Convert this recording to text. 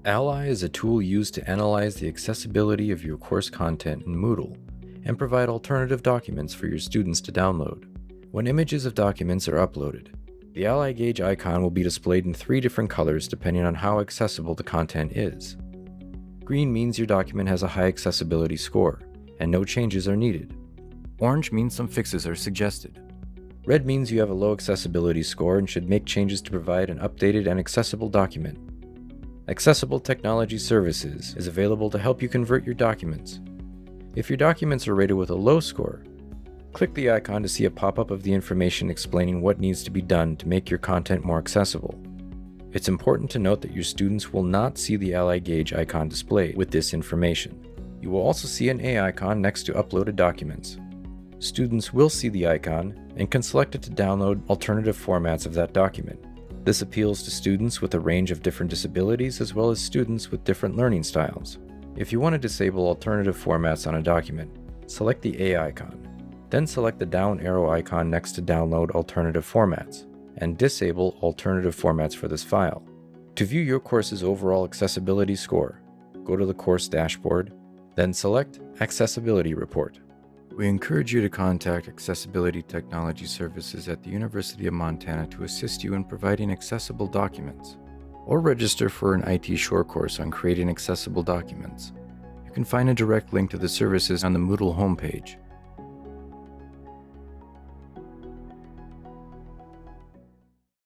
Ally is a tool used to analyze the accessibility of your course content in Moodle and provide alternative documents for your students to download. When images of documents are uploaded, the Ally Gauge icon will be displayed in 3 different colors depending on how accessible the content is. Green means your document has a high accessibility score, and no changes are needed. Orange means some fixes are suggested. Red means you have a low accessibility score and should make changes to provide an updated and accessible document. Accessible Technology Services is available to help you convert your documents. If your documents are rated with a low score, click the icon to see a pop-up of the information explaining what needs to be done to make your content more accessible. It's important to note that your students will not see the Ally Gauge icon displayed with this information. You will also see an A icon next to uploaded documents. Students will see the icon and can select it to download alternative formats of that document. This appeals to students with a range of different disabilities as well as students with different learning styles. If you want to disable alternative formats on a document, select the A icon. Then select the down arrow icon next to download alternative formats, and disable alternative formats for this file. To view your course's overall accessibility score, go to the course dashboard, then select Accessibility Report. We encourage you to contact Accessibility Technology Services at the University of Montana to assist you in providing accessible documents, or register for an IT short course on creating accessible documents. You can find a direct link to the services on the Moodle homepage.